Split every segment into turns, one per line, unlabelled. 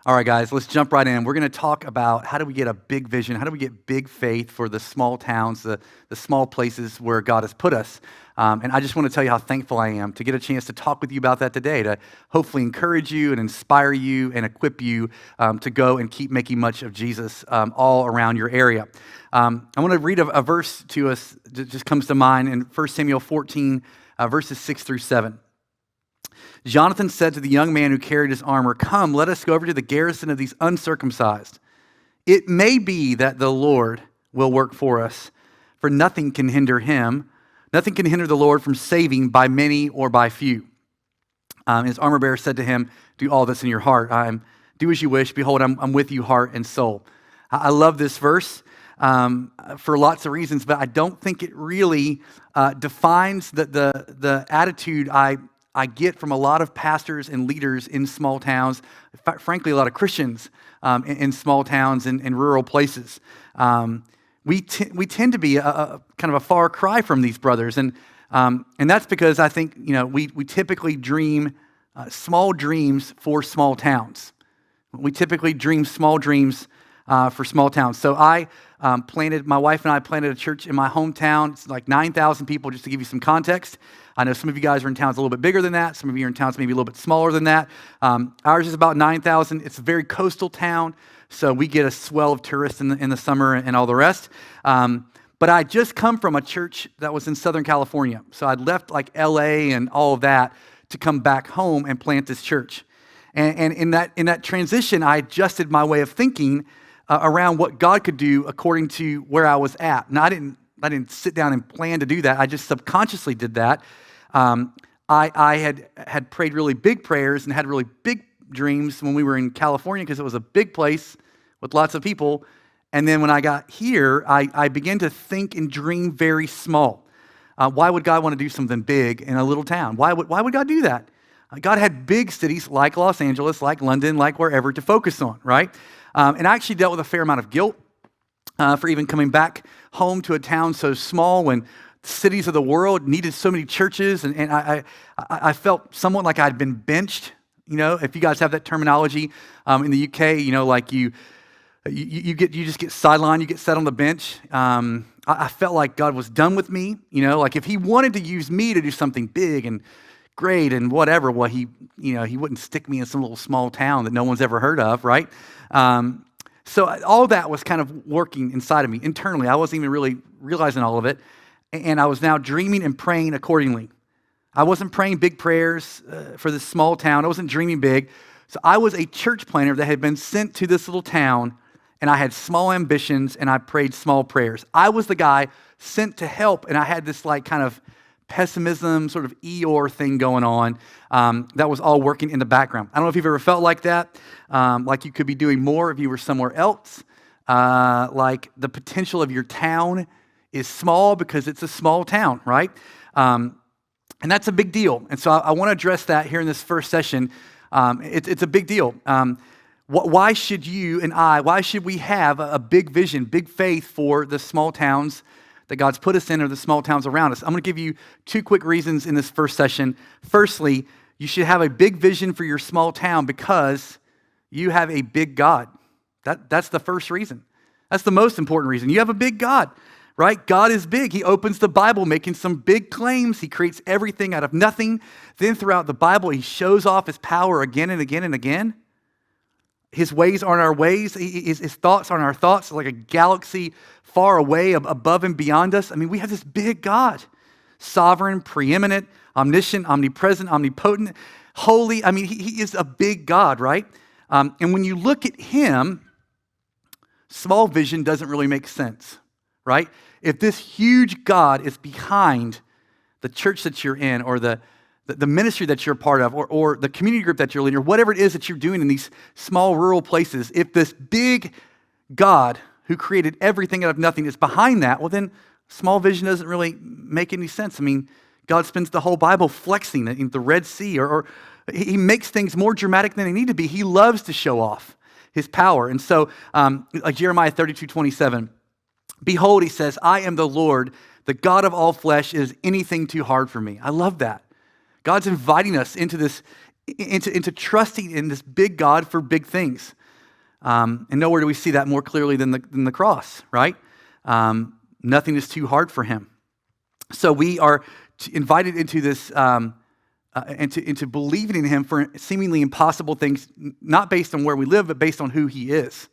All right, guys, let's jump right in. We're going to talk about how do we get a big vision, how do we get big faith for the small towns, the small places where God has put us. And I just want to tell you how thankful I am to get a chance to talk with you about that today, to hopefully encourage you and inspire you and equip you to go and keep making much of Jesus all around your area. I want to read a verse to us that just comes to mind in 1 Samuel 14, verses 6 through 7. Jonathan said to the young man who carried his armor, "Come, let us go over to the garrison of these uncircumcised. It may be that the Lord will work for us, for nothing can hinder him. Nothing can hinder the Lord from saving by many or by few." His armor bearer said to him, "Do all this in your heart. Do as you wish. Behold, I'm with you, heart and soul." I love this verse for lots of reasons, but I don't think it really defines the attitude I get from a lot of pastors and leaders in small towns, frankly, a lot of Christians in small towns and rural places. We tend to be a kind of a far cry from these brothers, and that's because I think we typically dream small dreams for small towns. We typically dream small dreams for small towns. So my wife and I planted a church in my hometown. It's like 9,000 people, just to give you some context. I know some of you guys are in towns a little bit bigger than that. Some of you are in towns maybe a little bit smaller than that. Ours is about 9,000. It's a very coastal town, so we get a swell of tourists in the summer and all the rest. But I just come from a church that was in Southern California. So I'd left like LA and all of that to come back home and plant this church. And in that transition, I adjusted my way of thinking around what God could do according to where I was at. Now, I didn't sit down and plan to do that. I just subconsciously did that. I had prayed really big prayers and had really big dreams when we were in California because it was a big place with lots of people. And then when I got here, I began to think and dream very small. Why would God want to do something big in a little town? Why would God do that? God had big cities like Los Angeles, like London, like wherever to focus on, right? And I actually dealt with a fair amount of guilt for even coming back home to a town so small when cities of the world needed so many churches, and I felt somewhat like I'd been benched. If you guys have that terminology in the UK, like you just get sidelined, you get set on the bench. I felt like God was done with me. Like if He wanted to use me to do something big and great and whatever, well, He wouldn't stick me in some little small town that no one's ever heard of, right? So all that was kind of working inside of me internally. I wasn't even really realizing all of it. And I was now dreaming and praying accordingly. I wasn't praying big prayers for this small town. I wasn't dreaming big. So I was a church planter that had been sent to this little town, and I had small ambitions, and I prayed small prayers. I was the guy sent to help, and I had this like kind of pessimism, sort of Eeyore thing going on that was all working in the background. I don't know if you've ever felt like that, like you could be doing more if you were somewhere else, like the potential of your town is small because it's a small town, right? And that's a big deal. And so I want to address that here in this first session. It's a big deal. Why should you and why should we have a big vision, big faith for the small towns that God's put us in or the small towns around us? I'm going to give you two quick reasons in this first session. Firstly, you should have a big vision for your small town because you have a big God. That's the first reason. That's the most important reason. You have a big God. Right? God is big. He opens the Bible making some big claims. He creates everything out of nothing. Then throughout the Bible, He shows off His power again and again and again. His ways aren't our ways. His thoughts aren't our thoughts. Like a galaxy far away, above and beyond us. I mean, we have this big God. Sovereign, preeminent, omniscient, omnipresent, omnipotent, holy. I mean, He is a big God, right? And when you look at Him, small vision doesn't really make sense, right? If this huge God is behind the church that you're in or the ministry that you're a part of or the community group that you're leading or whatever it is that you're doing in these small rural places, if this big God who created everything out of nothing is behind that, well then small vision doesn't really make any sense. I mean, God spends the whole Bible flexing in the Red Sea or He makes things more dramatic than they need to be. He loves to show off His power. And so like Jeremiah 32:27, "Behold," He says, "I am the Lord, the God of all flesh. Is anything too hard for me?" I love that. God's inviting us into this into trusting in this big God for big things. And nowhere do we see that more clearly than the cross, right? Nothing is too hard for him. So we are invited into this, into believing in him for seemingly impossible things, not based on where we live, but based on who he is,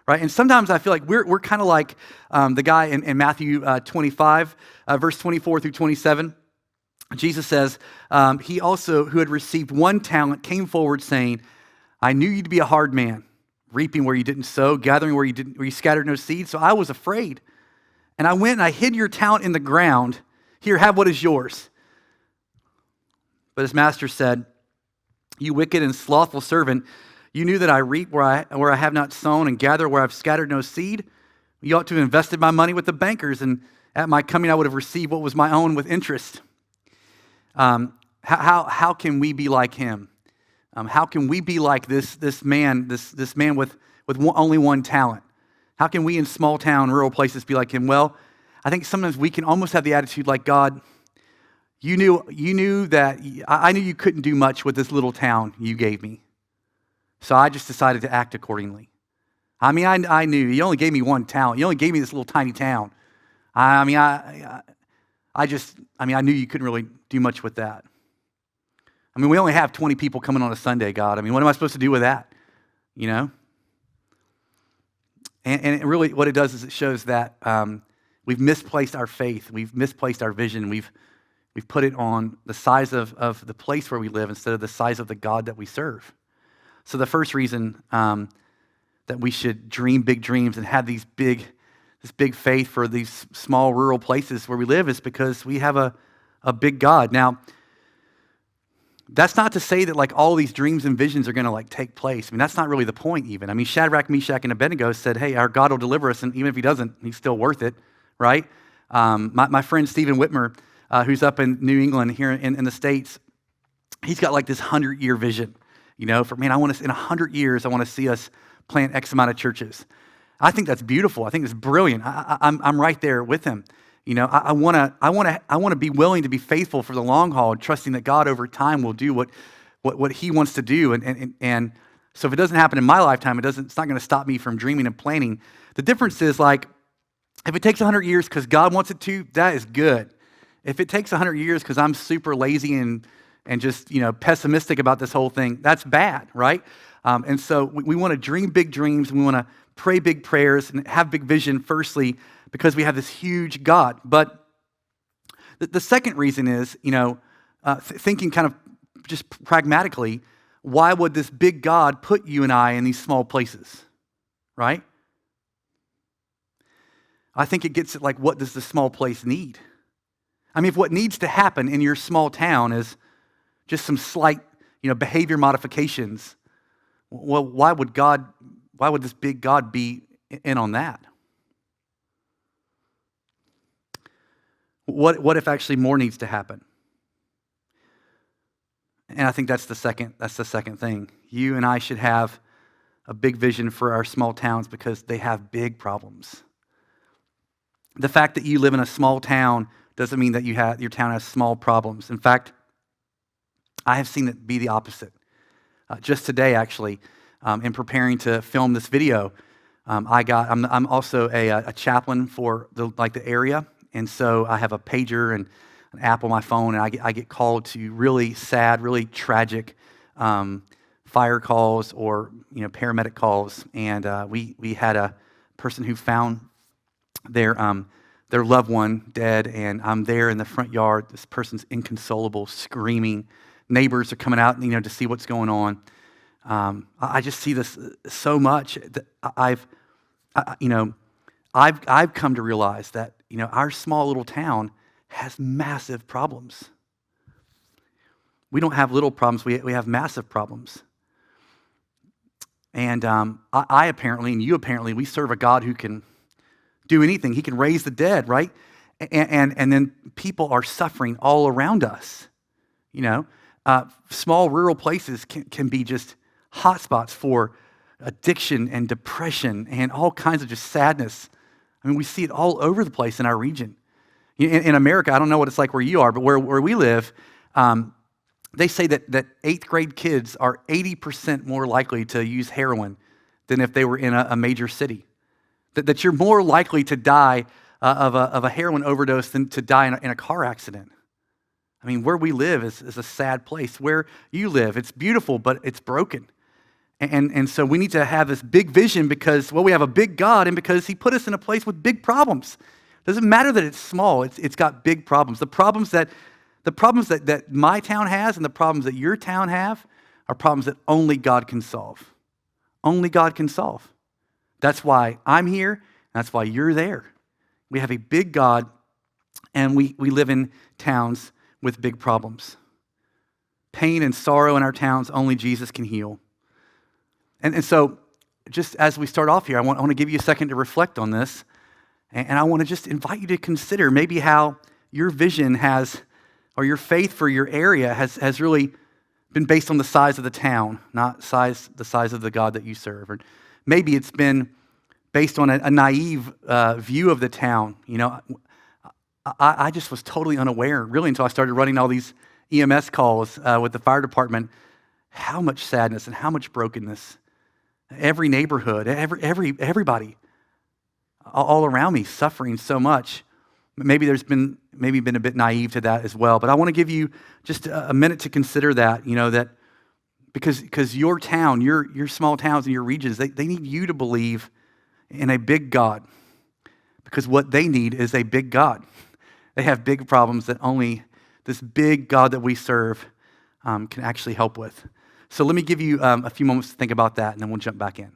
right? And sometimes I feel like we're kind of like the guy in Matthew 25, verse 24 through 27. Jesus says, he also, who had received 1 talent, came forward saying, I knew you to be a hard man, reaping where you didn't sow, gathering where you scattered no seed. So I was afraid. And I went and I hid your talent in the ground. Here, have what is yours. But his master said, you wicked and slothful servant, you knew that I reap where I have not sown and gather where I've scattered no seed. You ought to have invested my money with the bankers, and at my coming I would have received what was my own with interest. How can we be like him? How can we be like this man with only 1 talent? How can we in small town, rural places be like him? Well, I think sometimes we can almost have the attitude like, God, you knew that I knew you couldn't do much with this little town you gave me. So I just decided to act accordingly. I mean, I knew you only gave me 1 talent. You only gave me this little tiny town. I knew you couldn't really do much with that. I mean, we only have 20 people coming on a Sunday, God. I mean, what am I supposed to do with that? You know? And it really, what it does is it shows that we've misplaced our faith. We've misplaced our vision. We've put it on the size of the place where we live instead of the size of the God that we serve. So the first reason that we should dream big dreams and have this big faith for these small rural places where we live is because we have a big God. Now, that's not to say that like all these dreams and visions are going to like take place. I mean, that's not really the point even. I mean, Shadrach, Meshach, and Abednego said, hey, our God will deliver us, and even if he doesn't, he's still worth it, right? My friend Stephen Whitmer, who's up in New England here in the States, he's got like this 100-year vision, you know, in 100 years, I want to see us plant X amount of churches. I think that's beautiful. I think it's brilliant. I'm right there with him. You know, I want to be willing to be faithful for the long haul, trusting that God over time will do what he wants to do. And so if it doesn't happen in my lifetime, it's not going to stop me from dreaming and planning. The difference is like, if it takes 100 years because God wants it to, that is good. If it takes 100 years because I'm super lazy and just, you know, pessimistic about this whole thing, that's bad, right? And so we want to dream big dreams, and we want to pray big prayers and have big vision, firstly, because we have this huge God. But the second reason is, you know, thinking kind of just pragmatically, why would this big God put you and I in these small places, right? I think it gets at like, what does the small place need? I mean, if what needs to happen in your small town is just some slight, you know, behavior modifications, well, why would this big God be in on that? What if actually more needs to happen? And I think that's the second thing. You and I should have a big vision for our small towns because they have big problems. The fact that you live in a small town doesn't mean that your town has small problems. In fact, I have seen it be the opposite. Just today, actually, in preparing to film this video, I'm also a chaplain for the area, and so I have a pager and an app on my phone, and I get called to really sad, really tragic fire calls or paramedic calls, and we had a person who found their loved one dead, and I'm there in the front yard. This person's inconsolable, screaming. Neighbors are coming out, to see what's going on. I just see this so much that I've come to realize that our small little town has massive problems. We don't have little problems; we have massive problems. And I apparently, and you apparently, we serve a God who can do anything. He can raise the dead, right? And then people are suffering all around us. Small rural places can be just hotspots for addiction and depression and all kinds of just sadness. I mean, we see it all over the place in our region. In America, I don't know what it's like where you are, but where we live, They say that eighth grade kids are 80% more likely to use heroin than if they were in a major city. That you're more likely to die of a heroin overdose than to die in a car accident. I mean, where we live is a sad place. Where you live, it's beautiful, but it's broken. And so we need to have this big vision because, well, we have a big God and because he put us in a place with big problems. It doesn't matter that it's small, it's got big problems. The problems that my town has and the problems that your town have are problems that only God can solve. Only God can solve. That's why I'm here, that's why you're there. We have a big God and we live in towns with big problems. Pain and sorrow in our towns, only Jesus can heal. And so, just as we start off here, I want to give you a second to reflect on this. And I want to just invite you to consider maybe how your vision has, or your faith for your area has really been based on the size of the town, not the size of the God that you serve. Or maybe it's been based on a naive view of the town. You know, I just was totally unaware, really, until I started running all these EMS calls with the fire department, how much sadness and how much brokenness. Every neighborhood, everybody all around me suffering so much. Maybe been a bit naive to that as well. But I want to give you just a minute to consider that, you know, that because your town, your small towns and your regions, they need you to believe in a big God. Because what they need is a big God. They have big problems that only this big God that we serve can actually help with. So let me give you a few moments to think about that, and then we'll jump back in.